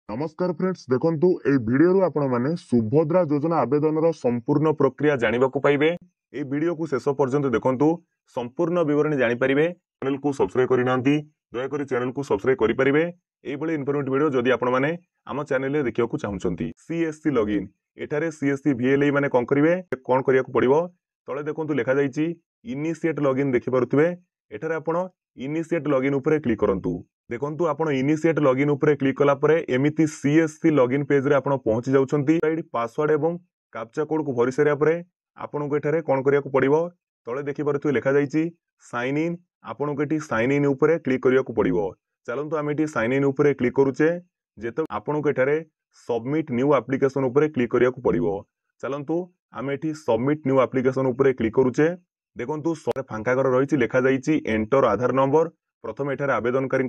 नमस्कार फ्रेंड्स देखंतु ए वीडियो रु आपण माने सुभद्रा योजना आवेदन रो संपूर्ण प्रक्रिया जानिबा को पाइबे। ए वीडियो को शेष पर्यंत देखंतु संपूर्ण विवरणी जानि परिबे। चैनल को सब्सक्राइब करि नांती दया करी चैनल को सब्सक्राइब करि परिबे। ए बळे इन्फॉर्मेटिव वीडियो जदि आपण माने हम चैनल रे देखियो को चाहउचंती। सीएससी लॉगिन एठारे सीएससी VLE माने कोन करिवे कोन करिया को पड़िबो तळे देखंतु लेखा जाईची इनिशिएट लॉगिन देखि पारुथिबे। एठारे आपण इनिशिएट लॉगिन ऊपर क्लिक करंतु। देखंतु आपण इनिशिएट लॉगिन ऊपर क्लिक कला परे एमिति सीएससी लॉगिन पेज रे आपण पहुंची जाउछंती। आईडी पासवर्ड एवं कैप्चा कोड को भरि सरिया परे आपण को एठारे कोन करिया को पड़िबो तळे देखि पारुथिबे लेखा जाईची साइन इन। आपण को एठी साइन इन ऊपर क्लिक करिया को पड़िबो। चलंतु हम एठी साइन इन ऊपर क्लिक करूचे जेते आपण को एठारे सबमिट न्यू एप्लीकेशन ऊपर क्लिक करिया को पड़िबो। चलंतु हम एठी सबमिट न्यू एप्लीकेशन ऊपर क्लिक करूचे। देखंतु सरे फांका कर रहिछि लेखा जाईची एंटर आधार नंबर। प्रथम एठारे आवेदनकारी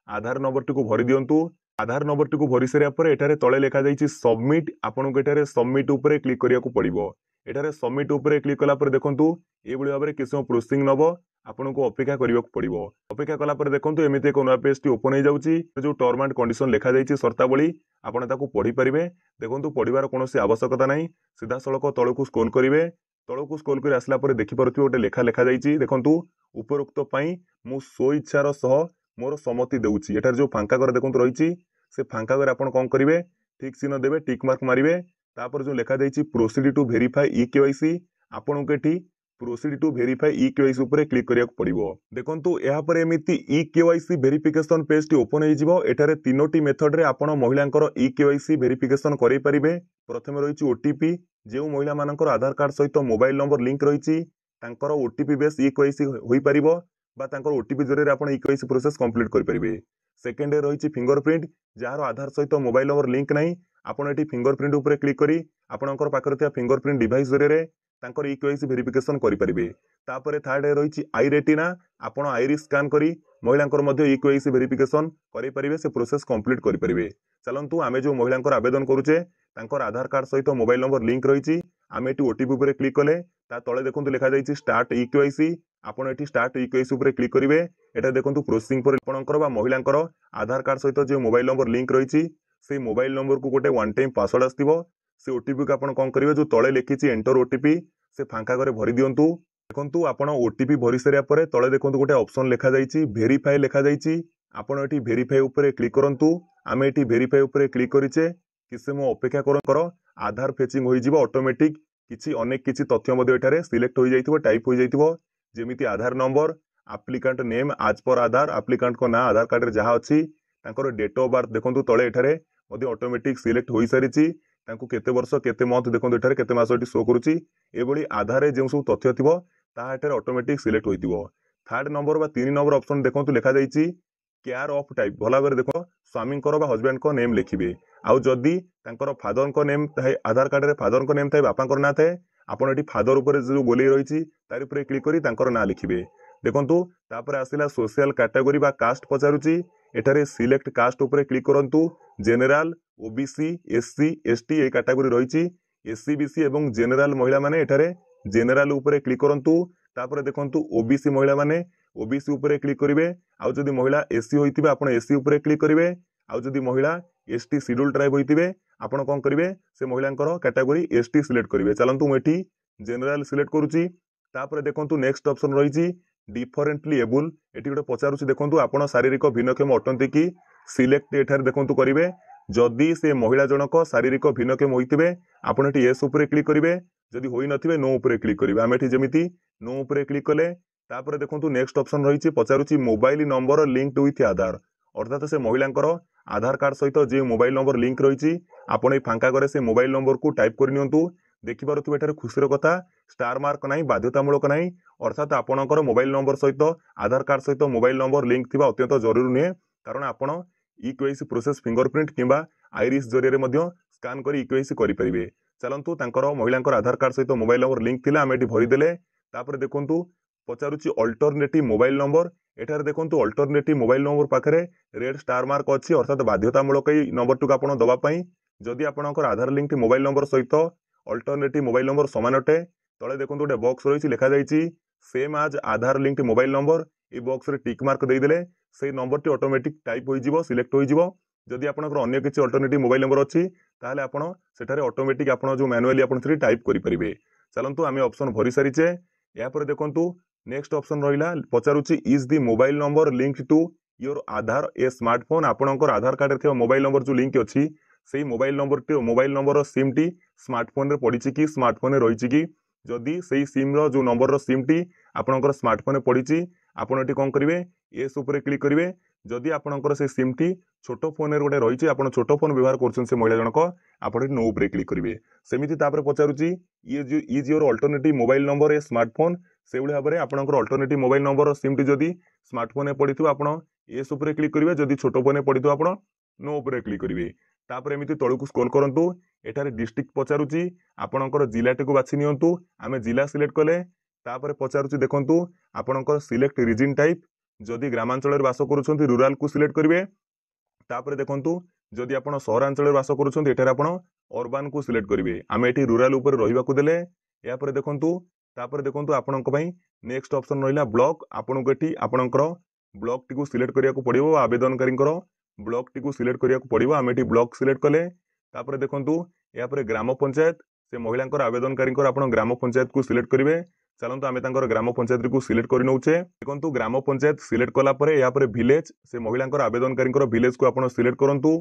आधार नंबर टी को भरी दियंतु। आधार नंबर टी को भरी सरिया परे एठारे तळे लेखा जाईची सबमिट। आपन को एठारे सबमिट ऊपर क्लिक करिया को पड़िबो। एठारे सबमिट ऊपर क्लिक कला परे देखंतु ए बळी भाबरे किसम प्रोसेसिंग नबो आपन को अपेक्षा करिया को पड़िबो। अपेक्षा कला परे देखंतु एमिते एक नया पेज टी ओपन हे जाउची। जो टर्म एंड कंडीशन लेखा जाईची शर्तावली आपन ताको पढी परिबे। देखंतु पढिबार कोनोसी आवश्यकता नाही। सीधा सळक तळकु स्क्रॉल करिवे। तळकु स्क्रॉल करि आसला परे देखि परथि ओटे लेखा लेखा जाईची। देखंतु उपरोक्त पई मु सो इच्छार सह मोर सम्मति देउची। एटार जो फांका कर देखंतु रहिची से फांका कर आपण कोन करिवे ठीक चिन्ह देबे टिक मार्क मारिवे। तापर जो लेखा जाईची प्रोसीड टू वेरीफाई ईकेवाईसी आपण को एठी प्रोसीड टू वेरीफाई ईकेवाईसी ऊपर क्लिक करिया को पड़िबो। देखंतु एहा पर एमिति ईकेवाईसी वेरिफिकेशन पेज टी ओपन हे जिवो। एटारे तीनोटी मेथड रे आपण महिलांकर ईकेवाईसी वेरिफिकेशन करै परिबे। प्रथमे रहिची ओटीपी जे महिला मानकर आधार कार्ड सहित मोबाइल नंबर लिंक रहिची तांकर ओटीपी बेस ईकेवाईसी होई परिबो बा तांकर ओटीपी जरिए आपण ईकेवाईसी प्रोसेस कंप्लीट करि परिबे। सेकेंड रे रहिची फिंगरप्रिंट जार आधार सहित मोबाइल नंबर लिंक नाही आपण एठी फिंगरप्रिंट ऊपर क्लिक करी आपणकर पाखर थिया फिंगरप्रिंट डिवाइस जरिए तांकर ईकेवाईसी वेरिफिकेशन करि परिबे। तापरे थर्ड रे रहिची आई रेटिना आपण आईरिस स्कैन करी महिलांकर मध्ये ईकेवाईसी वेरिफिकेशन करि परिबे से प्रोसेस कंप्लीट करि परिबे। चलंतु आमे जो महिलांकर आवेदन करूचे तांकर आधार कार्ड सहित मोबाइल नंबर लिंक रहिची आमे एठी ओटीपी ऊपर क्लिक कले ता तळे देखंतु लेखा जाईची स्टार्ट ईकेवाईसी आपण एठी स्टार्ट ईकेवाईसी ऊपर क्लिक करिवे। एटा देखंतु प्रोसेसिंग पर आपणकर बा महिलांकर आधार कार्ड सहित जो मोबाइल नंबर लिंक रहिची से मोबाइल नंबर को गोटे वन टाइम पासवर्ड आस्तिबो। से ओटीपी को आपण कोन करिवे जो तळे लिखिची एंटर ओटीपी से फांका करे भरि दियंतु। देखंतु आपण ओटीपी भरि सरिया परे तळे देखंतु गोटे ऑप्शन लेखा जाईची वेरीफाई लेखा जाईची आपण एठी वेरीफाई ऊपर क्लिक करंतु। आमे एठी वेरीफाई ऊपर क्लिक करिचे किसे मो अपेक्षा कर आधार फेचिंग होई जिवो ऑटोमेटिक किछि अनेक किछि तथ्य मध्ये एठारे सिलेक्ट होई जाइतिबो टाइप होई जाइतिबो जेमिति आधार नंबर एप्लिकेंट नेम आज पर आधार एप्लिकेंट को ना आधार कार्ड रे जहा अछि तांकर डेट ऑफ बर्थ देखंतु तळे एठारे मध्ये ऑटोमेटिक सिलेक्ट होई सारिछि तांको केते वर्ष केते मंथ देखंतु एठारे केते मास एठी शो करूछि एबोली आधार रे जेउ सब तथ्य थिबो ता एठारे ऑटोमेटिक सिलेक्ट होइतिबो। थर्ड नंबर बा 3 नंबर ऑप्शन देखंतु लेखा जाईछि केयर ऑफ टाइप भला बेर देखो स्वामी को बा हस्बैंड को नेम लिखिबे आउ जदी तांकर फादर को नेम थाए आधार कार्ड रे फादर को नेम थाए बापा को ना थाए आपण एठी फादर ऊपर जो गोली रहिछि तारि ऊपर क्लिक करी तांकर ना लिखिबे। देखंतु तापर आसिला सोशल कैटेगरी बा कास्ट पचारुछि एठारे सिलेक्ट कास्ट ऊपर क्लिक करंतु। जनरल ओबीसी एससी एसटी ए कैटेगरी रहिछि एससी बीसी एवं जनरल महिला माने एठारे जनरल ऊपर क्लिक करंतु। तापर देखंतु ओबीसी महिला माने ओबीसी ऊपर क्लिक करिवे आउ जदी महिला एससी होइतिबे आपण एससी ऊपर क्लिक करिवे आउ जदी महिला एसटी शेड्यूल ट्राइब होइतिबे आपण कोन करिवे से महिलांकर कैटेगरी एसटी सिलेक्ट करिवे। चलंतु मेठी जनरल सिलेक्ट करूची। तापर देखंतु नेक्स्ट ऑप्शन रहिछि डिफरेंटली एबल एठी गोटे पचारुछि देखंतु आपण शारीरिक भिन्नक्षम अटंती कि सिलेक्ट एठार देखंतु करिवे जदी से महिला जनक शारीरिक भिन्नक्षम होइतिबे आपण एठी यस ऊपर क्लिक करिवे जदी होई नथिबे नो ऊपर क्लिक करिवे। हम एठी जेमिति नो ऊपर क्लिक कले तापर देखंतु नेक्स्ट ऑप्शन रहिछि पचारुछि mobile number linked with Aadhaar अर्थात से महिलांकर आधार कार्ड सहित जे मोबाइल नंबर लिंक रहिछि आपण ए फांका करे से मोबाइल नंबर को टाइप करि नियंतु। देखि पारुथबे एठार खुशीर कथा स्टार मार्क नाही बाध्यतामूलक नाही अर्थात आपणकर मोबाइल नंबर सहित आधार कार्ड सहित मोबाइल नंबर लिंक थिबा अत्यंत जरूरी नुहे कारण आपण ईकेवाईसी प्रोसेस फिंगरप्रिंट किंबा आईरिस जरिए मध्य स्कैन करी ईकेवाईसी करि परिबे। चलंतु तांकर महिलांकर आधार कार्ड सहित मोबाइल नंबर लिंक थिला हम एठी भरि देले। तापर देखंतु पचारुछि अल्टरनेटिव मोबाइल नंबर एठार देखंतु अल्टरनेटिव मोबाइल नंबर पाखरे रेड स्टार मार्क अछि अर्थात बाध्यतामूलक नंबर टुक आपण दबा पई जदि आपणकर आधार लिंक मोबाइल नंबर सहित अल्टरनेटिव मोबाइल नंबर समान अटे तळे देखंतु गोटे बॉक्स रहिछि लेखा जाईछि सेम आज आधार लिंक मोबाइल नंबर ए बॉक्स रे टिक मार्क देई देले से नंबर टी ऑटोमेटिक टाइप होई जिवो सिलेक्ट होई जिवो जदि आपनकर अन्य किछि अल्टरनेटिव मोबाइल नंबर अछि ताले आपण सेठारे ऑटोमेटिक आपण जो मैनुअली आपण थ्री टाइप करि परिबे। चलंतु आमे ऑप्शन भरि सारिचे। या पर देखंतु नेक्स्ट ऑप्शन रहिला पचारुछि is the mobile number linked to your Aadhaar a smartphone. आपनकर आधार कार्ड रे थियो मोबाइल नंबर जो लिंक अछि सेही mobile number SIM T smartphone रे पडिछि कि स्मार्टफोन रे रहिछि कि। जदि सेही सिम रो जो नंबर रो सिम टी आपनकर स्मार्टफोन रे पडिछि आपण एटी कोन करिवे एस ऊपर क्लिक करिवे। जदि आपनकर से सिम टी छोटो फोन रे गोटे रहिछि आपण छोटो फोन व्यवहार करछन से महिला जनक आपण नो ऊपर क्लिक करिवे। सेमिति तापर पचारुछि is your alternative mobile number a smartphone. से भली भाबरे आपनकर अल्टरनेटिव मोबाइल नंबर रो सिम टी जदि स्मार्टफोन रे पडिथिबो आपण एस ऊपर क्लिक करिवे। जदि छोटो फोन रे पडिथिबो आपण नो ऊपर क्लिक करिवे। तापर एमिति तळकु स्क्रॉल करंतु एठारे डिस्ट्रिक्ट पचारुछि आपनकर जिल्लाटी को बाछि नियंतु। आमे जिल्ला सिलेक्ट कले तापर पचारुछि देखंतु आपनकर सिलेक्ट रीजन टाइप। जदि ग्रामांचल रे बास करूछंती रूरल को सिलेक्ट करिवे। तापर देखंतु जदि आपण सहरांचल रे बास करूछंती एठारे आपण अर्बन को सिलेक्ट करिवे। आमे एठी रूरल ऊपर रहिबा को देले। या पर देखंतु तापर देखंतु आपनक पई नेक्स्ट ऑप्शन रहिला ब्लॉक। आपनक एठी आपनकर ब्लॉक टी को सिलेक्ट करिया को पड़िबो। आवेदनकारींकर ब्लॉक टी को सिलेक्ट करिया को पड़िबो। आमे एठी ब्लॉक सिलेक्ट कले तापर देखंतु या पर ग्राम पंचायत से महिलांकर आवेदनकारींकर आपण ग्राम पंचायत को सिलेक्ट करिवे। चलंतु आमे तांकर ग्राम पंचायत को सिलेक्ट करि नउचे। देखंतु ग्राम पंचायत सिलेक्ट कला परे या पर विलेज से महिलांकर आवेदनकारींकर विलेज को आपण सिलेक्ट करंतु।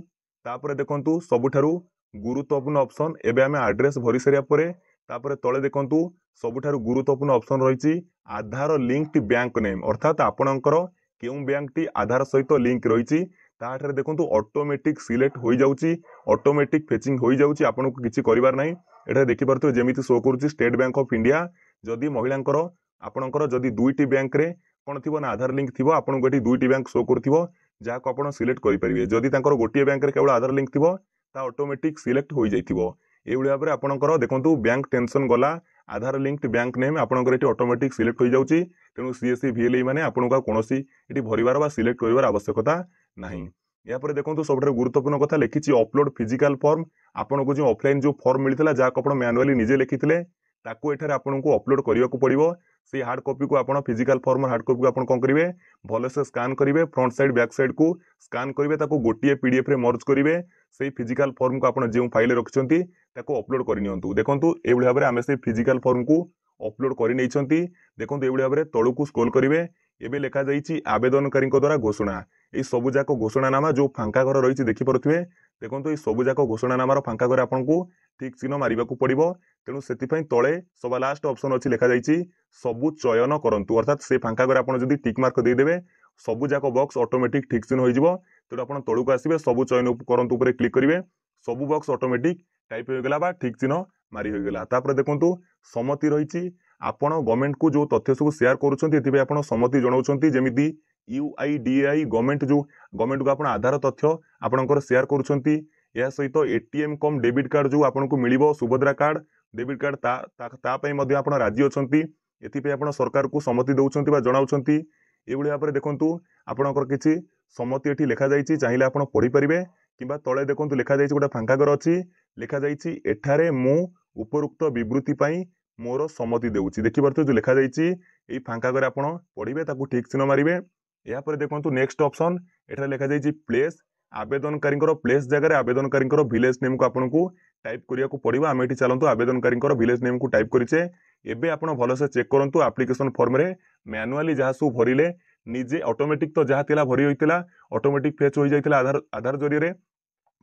तापर देखंतु सबुठारु गुरुत्वपूर्ण ऑप्शन एबे आमे एड्रेस भरि सरिया परे तापर तळे देखंतु सबुठारु गुरुत्वपूर्ण ऑप्शन रहिछि आधार लिंक्ड बैंक नेम। अर्थात आपणकर केउ बैंक टी आधार सहित लिंक रहिछि ताठारे देखंतु ऑटोमेटिक सिलेक्ट होई जाउछि ऑटोमेटिक फेचिंग होई जाउछि। आपनको किछि करिवार नाही। एटा देखि परतो जेमिति शो करूछि स्टेट बैंक ऑफ इंडिया। जदि महिलांकर आपणकर जदि दुईटी बैंक रे कोन थिबो ना आधार लिंक थिबो आपनको एठी दुईटी बैंक शो करथिबो जाको आपण सिलेक्ट करि परिबे। जदि तांकर गोटिए बैंक रे केवल आधार लिंक थिबो ता ऑटोमेटिक सिलेक्ट होई जाइथिबो। एउली भाबरे आपणकर देखंतु बैंक टेंशन गला आधार लिंक्ड बैंक नेम आपणकर एठी ऑटोमेटिक सिलेक्ट होई जाउछि। तेनु सीएससी वीएलई माने आपणका कोनोसी एठी भरिवार बा सिलेक्ट करिवार आवश्यकता नाही। या पर देखंतु सबठारे गुरुत्वपूर्ण कथा लिखिछि अपलोड फिजिकल फॉर्म। आपनको जो ऑफलाइन जो फॉर्म मिलितला जाको आपण मैनुअली निजे लिखिथिले ताको एठारे आपनको अपलोड करिया को पड़िबो। से हार्ड कॉपी को आपण फिजिकल फॉर्म हार्ड कॉपी को आपण कोन करिवे भले से स्कैन करिवे फ्रंट साइड बैक साइड को स्कैन करिवे ताको गोटिए पीडीएफ रे मर्ज करिवे। सेही फिजिकल फॉर्म को आपण जे फाइल रखिसंती ताको अपलोड करि नियंतु। देखंतु एबुली भाबरे आमे से फिजिकल फॉर्म को अपलोड करि नैछंती। देखंतु एबुली भाबरे तळु को स्क्रॉल करिवे एबे लेखा जाईछि आवेदनकारी द्वारा घोषणा। ए सबु जाको घोषणानामा जो फांका घर रहिछि देखि परथुवे। देखंतु ए सबु जाको घोषणानामार फांका घर आपनको ठीक चिन्ह मारिबा को पड़िबो। तेनु सेति पई तळे सबा लास्ट ऑप्शन अछि लेखा जाईछि सबु चयन करंतु। अर्थात से फांका घर आपण जदि टिक मार्क दे देबे सबु जाको बॉक्स ऑटोमेटिक ठीक चिन्ह होई जिवो। तेनु आपण तळु को आसीबे सबु चयन करंतु ऊपर क्लिक करिवे सबु बॉक्स ऑटोमेटिक टाइप होई गेला बा ठीक चिन्ह मारी होई गेला। तापर देखंतु सम्मति रहिछि आपण गवर्नमेंट को जो तथ्य सब शेयर करूछंती एतिबे आपण सम्मति जणाउछंती। जेमिति यूआईडीएआई गवर्नमेंट को आपण आधार तथ्य आपणकर शेयर करूछंती। या सहित एटीएम कम डेबिट कार्ड जो आपनको मिलिबो सुभद्रा कार्ड डेबिट कार्ड ता पई मध्ये आपण राजी अछंती। एति पे आपण सरकार को सम्मति दउछंती बा जणाउछंती। एबुली भाबरे देखंतु आपणकर किछि सम्मति एठी लेखा जाईछि चाहिले आपण पढि परिबे किबा तळे देखंतु लेखा जाईछि गोटा फांका घर अछि लेखा जाईछि एठारे मु उपरोक्त विवृत्ति पई मोर सम्मति देउछि। देखि परतो जो लेखा जाईछि एई फांका घर आपण पढिबे ताकू ठीक चिन्ह मारिबे। या पर देखंतु नेक्स्ट ऑप्शन एठारे लेखा जाईछि प्लेस आवेदनकारींकर प्लेस जगह आवेदनकारींकर विलेज नेम को आपनको टाइप करिया को पड़िबो। आमे एठी चलंतु आवेदनकारींकर विलेज नेम को टाइप करिचे। एबे आपण भलो से चेक करंतु एप्लिकेशन फॉर्म रे मैनुअली जहा सु भरिले निजे ऑटोमेटिक तो जहा तिला भरि होइतिला ऑटोमेटिक फेच होई जाइतिला आधार जरिया रे।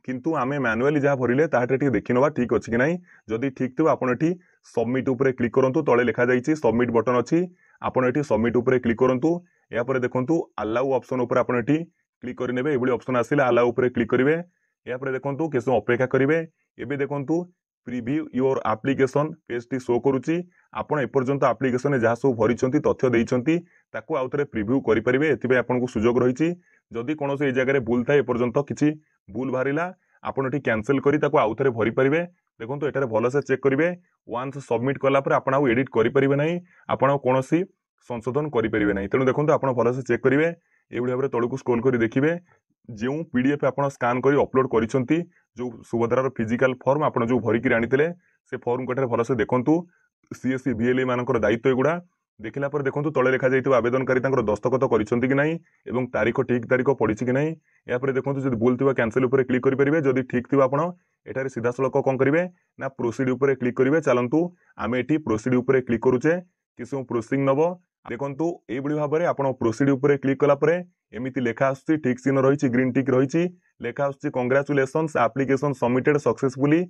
किंतु आमे मैनुअली जहा भरिले ताहाटे ठी देखिनबा ठीक अछि कि नाही। जदि ठीक थिबो आपण एठी सबमिट ऊपर क्लिक करंतु तळे लेखा जाईछि सबमिट बटन अछि आपण एठी सबमिट ऊपर क्लिक करंतु। या पर देखंतु अलाउ ऑप्शन ऊपर आपण एठी क्लिक करि नेबे एबुली ऑप्शन आसिला अलाउ ऊपर क्लिक करिवे। या पर देखंतु केसो अपेक्षा करिवे। एबे देखंतु preview your application page T show करूची आपण एपर्यंत एप्लिकेशन रे जहा सब भरिचंती तथ्य देइचंती ताकू आउतरे प्रीव्यू करि परिबे। एतिबे आपनको सुजोग रहिची जदि कोनोसे ए जगह रे भूल थाए एपर्यंत किछि भूल बाहरिला आपण एठी कैंसिल करी ताकू आउतरे भरि परिबे। देखंतु एटारे भलो से चेक करिवे वन्स सबमिट कला पर आपण आउ एडिट करि परिबे नाही आपण कोनोसी संशोधन करि परिबे नाही। तेनु देखंतु आपण भलो से चेक करिवे एबुली भाबरे तळकू स्क्रॉल करी देखिबे जो पीडीएफ आपण स्कैन करी अपलोड करिसंती जो सुभद्रार फिजिकल फॉर्म आपण जो भरि कि आनितिले से फॉर्म कोठे भलो से देखंतु सीएससी वीएलई मानकर दायित्व एगुडा देखिला पर देखंतु तळे लेखा जाइथिबा आवेदनकारी तांकर दस्तखत करिसंती कि नाही एवं तारीख ठीक तारीख पड़िछि कि नाही या पर देखंतु जदि भूल थिबा कैंसिल ऊपर क्लिक करि परिबे जदि ठीक थिबा आपण एठारे सीधा सळक कोन करिवे ना प्रोसीड ऊपर क्लिक करिवे चलंतु आमे एठी प्रोसीड ऊपर क्लिक करूचे किसु प्रोसेसिंग नबो देखंतु एई बळी भाबरे आपण प्रोसीड ऊपर क्लिक कला परे एमिति लेखा आछि ठीक चिन्ह रहिछि ग्रीन टिक रहिछि लेखा आछि कांग्रेचुलेशंस एप्लीकेशन सबमिटेड सक्सेसफुली